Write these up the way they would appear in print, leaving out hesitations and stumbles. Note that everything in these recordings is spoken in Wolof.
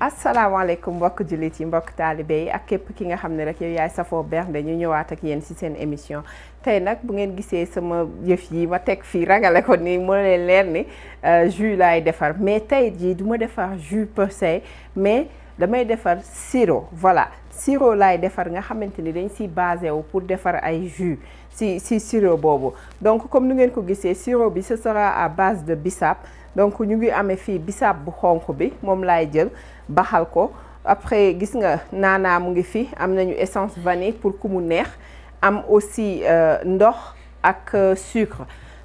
asalaamaaleykum mbokk jullit yi mbokk taalibe yi ak képp ki nga xam ne rek yow yaay safoo bernde ñu ñëwaat ak yéen ci seen émission tey nag bu ngeen gisee sama yëf yi ma teg fii ragale ko nii moo leen leer ni jus laay defar mais tey jii du ma defar jus per se mais damay defar sirop. Voilà, sirop laay defar nga xamante ni dañ siy basé wu pour defar ay jus si sirop boobu. Donc comme nu ngeen ko gisee sirop bi ce sera à base de bissap. Donc ñu ngi amee fii bissap bu xonq bi moom laay jël baxal ko après gis nga naanaa mu ngi fi am nañu essence vanille pour ku mu neex am aussi ndox ak sucre.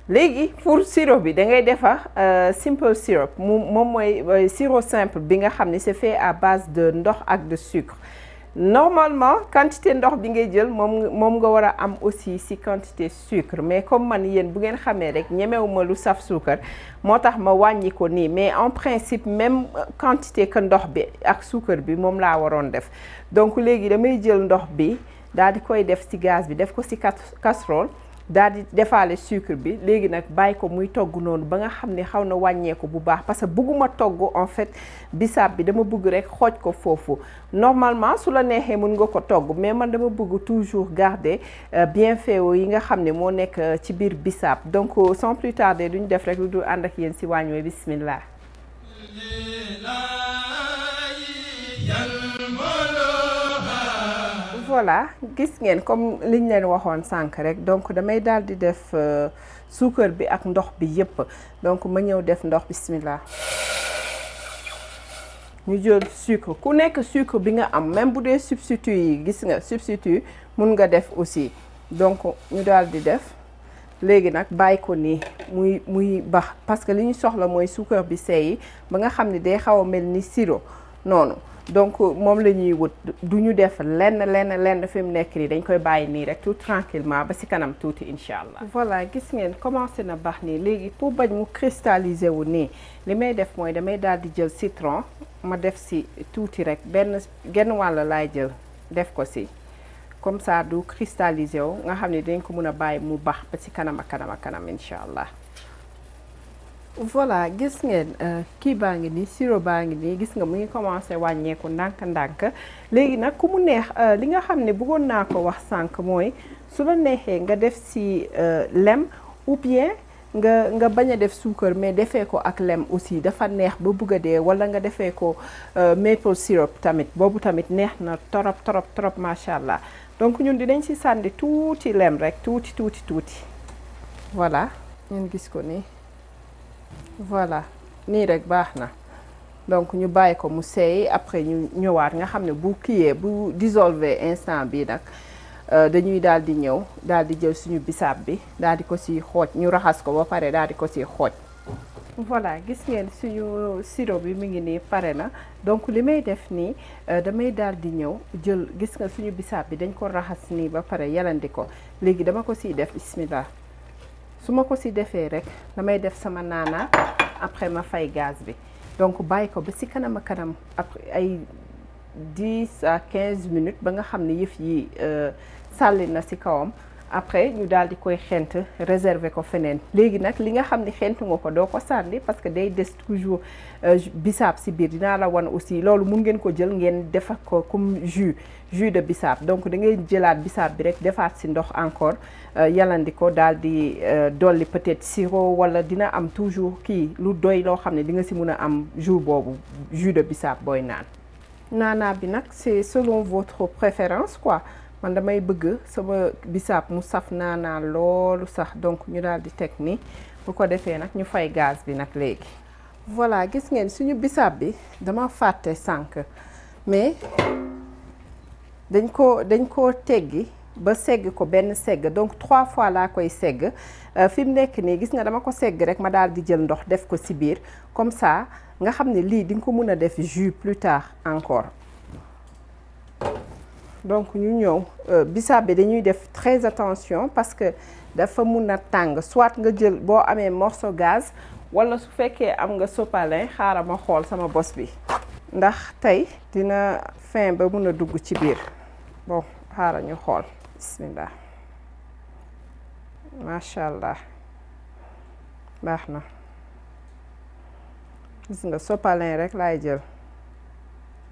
Léegi pour sirop bi da ngay defar simple syrup moom mooy sirop simple bi nga xam ne c'est fait à base de ndox ak de sucre. Normalement quantité ndox bi ngay jël moom nga war a am aussi ci quantité sucre mais comme man yéen bu ngeen xamee rek ñemewuma lu saf suukar moo tax ma wàññi ko nii mais en principe même quantité que ndox bi ak suukar bi moom laa waroon def. Donc léegi damay jël ndox bi daal di koy def ci gaz bi def ko ci casserole daal di defaale sucre bi léegi nag bàyyi ko muy togg noonu ba nga xam ne xaw na wàññeeku bu baax parce que bëgguma togg en fait bisaab bi dama bëgg rek xooj ko foofu. Normalement su la neexee mën nga ko togg mais man dama bëgg toujours garder bienfait yi nga xam ne moo nekk ci biir bisaab. Donc sans plus tarder duñ def rek lu dul ànd ak yéen ci waañ wi bismillah. Voilà gis ngeen comme liñ leen waxoon sànq rek donc damay daal di def suukar bi ak ndox bi yépp donc ma ñëw def ndox bismillah. ñu jël sucre ku nekk sucre bi nga am même bu dee substitut yi gis nga substitut mun nga def aussi donc ñu daal di def léegi nag bàyyi ko nii muy bax parce que li ñu soxla mooy suukar bi seey ba nga xam ne day xaw a mel ni sirop noonu. Donc moom la ñuy wut du ñu def lenn fi mu nekk nii dañ koy bàyyi nii rek tout tranquillement ba ci kanam tuuti incha allah. Voilà gis ngeen commencé na baax nii léegi pour bañ mu cristalliser wu nii li may def mooy damay daal di jël citron ma def ci tuuti rek genn wàll laay jël def ko ci comme ça du cristalliser wu nga xam ne dañ ko mën a bàyyi mu baax ba ci kanam ak kanam incha allah. Voilà gis ngeen kii baa ngi nii sirop baa ngi nii gis nga mu ngi commencé wàññeeku ndànk léegi nag ku mu neex li nga xam ne bëggoon naa ko wax sànq mooy su la neexee nga def ci lem ou bien nga bañ a def suukar mais defee ko ak lem aussi dafa neex ba bëgg a dee wala nga defee ko maple syrup tamit boobu tamit neex na torop macha allah. Donc ñun dinañ ci sànni tuuti lem rek tuuti. Voilà ngeen gis ko nii. Voilà nii rek baax na donc ñu bàyyi ko mu seey après ñu ñëwaat nga xam ne bu kiyee bu dissolver instant bi nag dañuy daal di ñëw daal di jël suñu bisaab bi daal di ko ci xooj ñu raxas ko ba pare daal di ko ci xooj. Voilà gis ngeen suñu sirop bi mu ngi nii pare na donc li may def nii damay daal di ñëw jël gis nga suñu bisaab bi dañ ko raxas nii ba pare yalandi ko léegi dama ko ciy def bismillah. su ma ko ci defee rek damay def sama naana après ma fay gaz bi donc bàyyi ko ba ci kanam après ay 10 à 15 minutes ba nga xam ne yëf yi sàlli na ci kawam après ñu daal di koy xent réserver ko feneen. Léegi nag li nga xam ne xentu nga ko doo ko sànni parce que day des toujours bisaab ci biir dinaa la wan aussi loolu mun ngeen ko jël ngeen defar ko comme jus de bisaab donc da ngay jëlaat bisaab bi rek defaat ci ndox encore yalandi ko daal di dolli peut-être sirop wala dina am toujours kii lu doy loo xam ne di nga ci mun a am jus boobu jus de bisaab booy naan. Naanaa bi nag c'est selon votre préférence quoi. Man damay bëgg sama bisaab mu saf naanaa loolu sax donc ñu daal di teg ni bu ko defee nag ñu fay gaz bi nag léegi. Voilà gis ngeen suñu bisaab bi dama fàtte sànq mais dañ ko teggi ba segg ko benn segg donc 3 fois laa koy segg fi mu nekk nii gis nga dama ko segg rek ma daal di jël ndox def ko ci biir comme ça nga xam ne lii di nga ko mën a def jus plus tard encore. Donc ñu ñëw bisaab bi dañuy def très attention parce que dafa mun a tàng soit nga jël boo amee morceau gaz wala su fekkee am nga sopalin xaaral ma xool sama bos bi ndax tey dina fin ba mun a dugg ci biir bon xaaral ñu xool bismillah macha allah baax na gis nga sopalin rek laay jël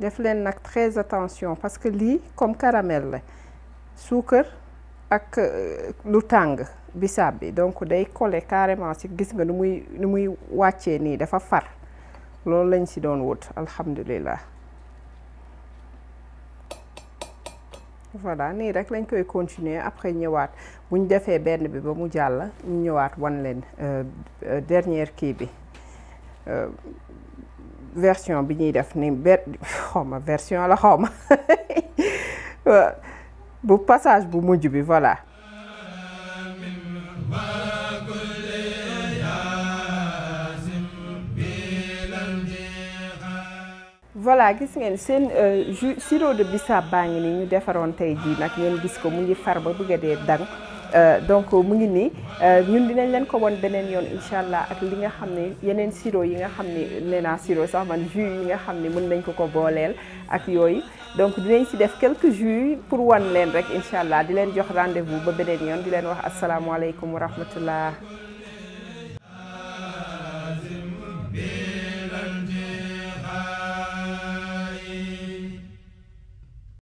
def leen nag très attention parce que lii comme caramel la suukar ak lu tàng bisaab bi donc day coller carrément ci gis nga nu muy wàccee nii dafa far loolu lañ ci doon wut alhamdulillah voilà nii rek lañ koy continuer après ñëwaat bu ñu defee benn bi ba mu jàll ñu ñëwaat wan leen dernière kii bi version bi ñuy def ni xawma version la xawma bu passage bu mujj bi voilà voilà gis ngeen seen sirop de bisaab baa ngi nii ñu defaroon tey jii nag ngeen gis ko mu ngi far ba bëgg a dee dang donc mu ngi nii ñun dinañ leen ko won beneen yoon incha allah ak li nga xam ne yeneen sirop yi nga xam ne nee naa sirop sax man jus yi nga xam ne mën nañ ko booleel ak yooyu donc dinañ ci def quelques jus pour wan leen rek incha allah di leen jox rendez-vous ba beneen yoon di leen wax asalaamaaleykum wa rahmatullah